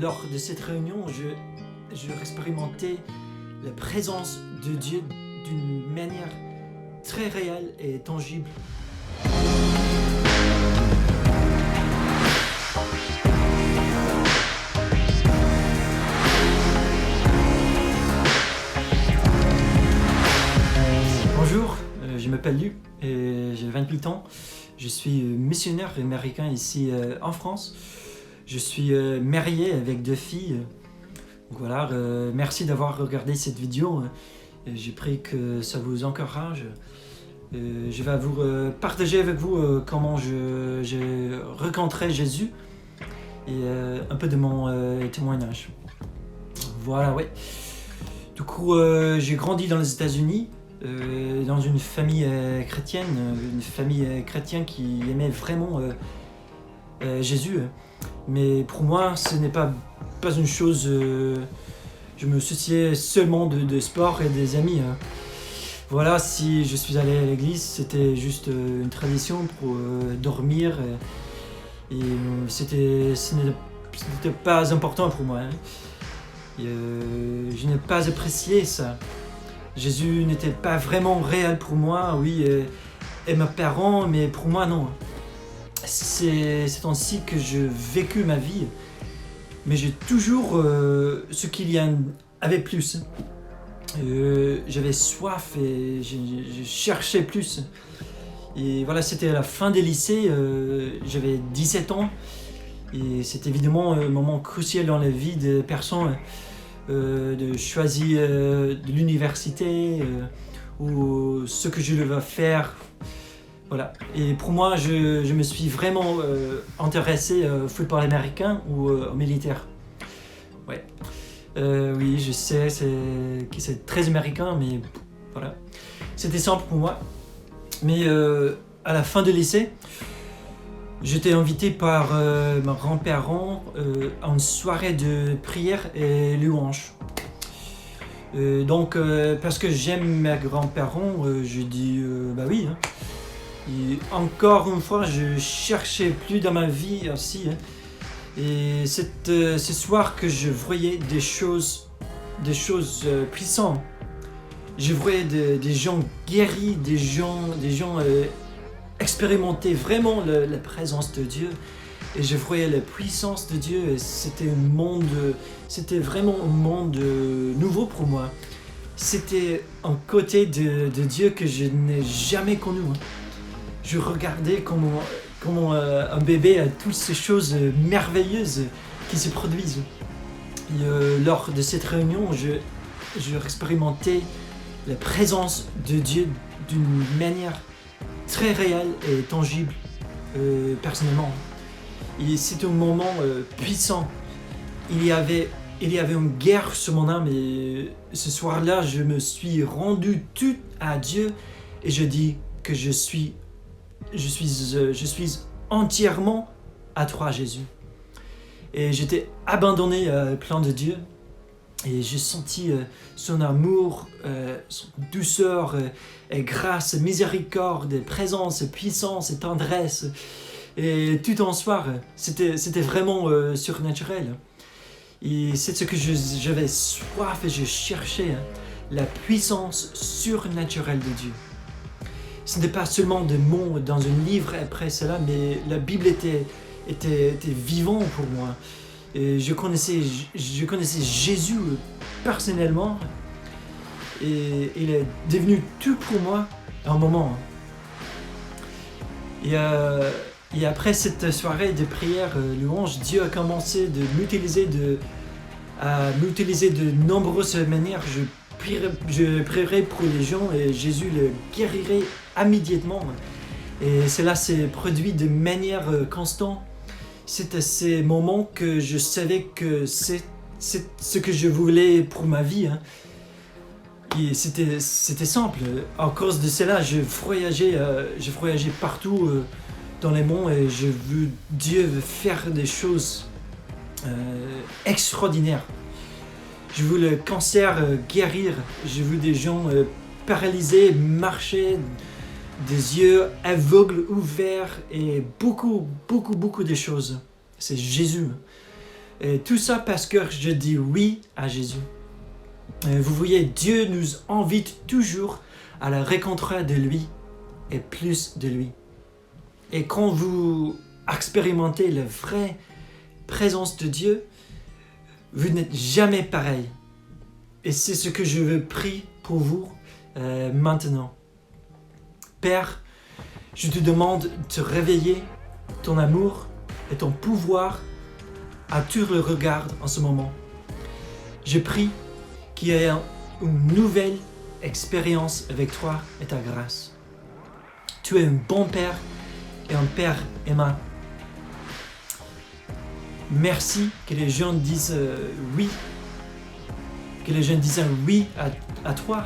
lors de cette réunion, je expérimentais la présence de Dieu d'une manière très réelle et tangible. Bonjour, je m'appelle Luc et j'ai 28 ans. Je suis missionnaire américain ici en France. Je suis marié avec 2 filles. Donc voilà, merci d'avoir regardé cette vidéo. J'ai pris que ça vous encourage. Je vais vous partager avec vous comment j'ai rencontré Jésus et un peu de mon témoignage. Voilà, ouais. Du coup, j'ai grandi dans les États-Unis, dans une famille chrétienne, qui aimait vraiment Jésus. Mais pour moi, ce n'est pas une chose. Je me souciais seulement de sport et des amis. Voilà, si je suis allé à l'église, c'était juste une tradition pour dormir. Et ce n'était pas important pour moi. Je n'ai pas apprécié ça. Jésus n'était pas vraiment réel pour moi, oui, et mes parents, mais pour moi, non. C'est ainsi que j'ai vécu ma vie, mais j'ai toujours ce qu'il y avait plus. J'avais soif et je cherchais plus. Et voilà, c'était à la fin des lycées, j'avais 17 ans, et c'est évidemment un moment crucial dans la vie des personnes. De choisir de l'université ou ce que je devais faire. Voilà. Et pour moi, je me suis vraiment intéressé au football américain ou au militaire. Ouais. Oui, je sais que c'est très américain, mais voilà. C'était simple pour moi. Mais à la fin de lycée, j'étais invité par mes grands-parents à une soirée de prière et louange. Donc, parce que j'aime mes grands-parents, je dis bah oui. Hein. Et encore une fois, je cherchais plus dans ma vie aussi. Hein. Et ce soir que je voyais des choses puissantes. Je voyais des gens guéris, des gens expérimenter vraiment la présence de Dieu, et je voyais la puissance de Dieu, et c'était vraiment un monde nouveau pour moi. C'était un côté de Dieu que je n'ai jamais connu. Je regardais comment un bébé a toutes ces choses merveilleuses qui se produisent. Et, lors de cette réunion, je expérimentais la présence de Dieu d'une manière très réel et tangible, personnellement. Et c'est un moment puissant. Il y avait une guerre sur mon âme, et ce soir-là, je me suis rendu tout à Dieu et je dis que je suis entièrement à toi, Jésus. Et j'étais abandonné plein de Dieu. Et j'ai senti son amour, son douceur, et grâce, miséricorde, présence, puissance et tendresse. Et tout en soir, c'était vraiment surnaturel. Et c'est ce que j'avais soif et je cherchais, hein, la puissance surnaturelle de Dieu. Ce n'était pas seulement des mots dans un livre après cela, mais la Bible était vivant pour moi. Et je connaissais Jésus personnellement, et il est devenu tout pour moi à un moment. Et après cette soirée de prière louange, Dieu a commencé de m'utiliser de nombreuses manières. Je prierai pour les gens et Jésus le guérirait immédiatement. Et cela s'est produit de manière constante. C'est à ces moments que je savais que c'est ce que je voulais pour ma vie. Hein. Et c'était simple. À cause de cela, je voyageais partout dans les mondes, et j'ai vu Dieu faire des choses extraordinaires. J'ai vu le cancer guérir. J'ai vu des gens paralysés marcher, des yeux aveugles ouverts, et beaucoup de choses. C'est Jésus. Et tout ça parce que je dis oui à Jésus. Vous voyez, Dieu nous invite toujours à la rencontre de lui et plus de lui. Et quand vous expérimentez la vraie présence de Dieu, vous n'êtes jamais pareil. Et c'est ce que je veux prier pour vous maintenant. Père, je te demande de te réveiller ton amour et ton pouvoir à tout le regard en ce moment. Je prie qu'il y ait une nouvelle expérience avec toi et ta grâce. Tu es un bon Père et un Père aimant. Merci que les gens disent oui, que les gens disent oui à toi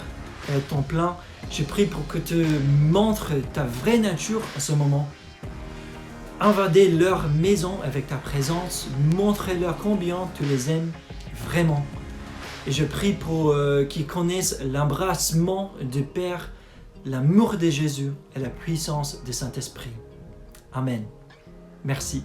et à ton plan. Je prie pour que tu montres ta vraie nature en ce moment. Invadez leur maison avec ta présence, montrez-leur combien tu les aimes vraiment. Et je prie pour qu'ils connaissent l'embrassement du Père, l'amour de Jésus et la puissance du Saint-Esprit. Amen. Merci.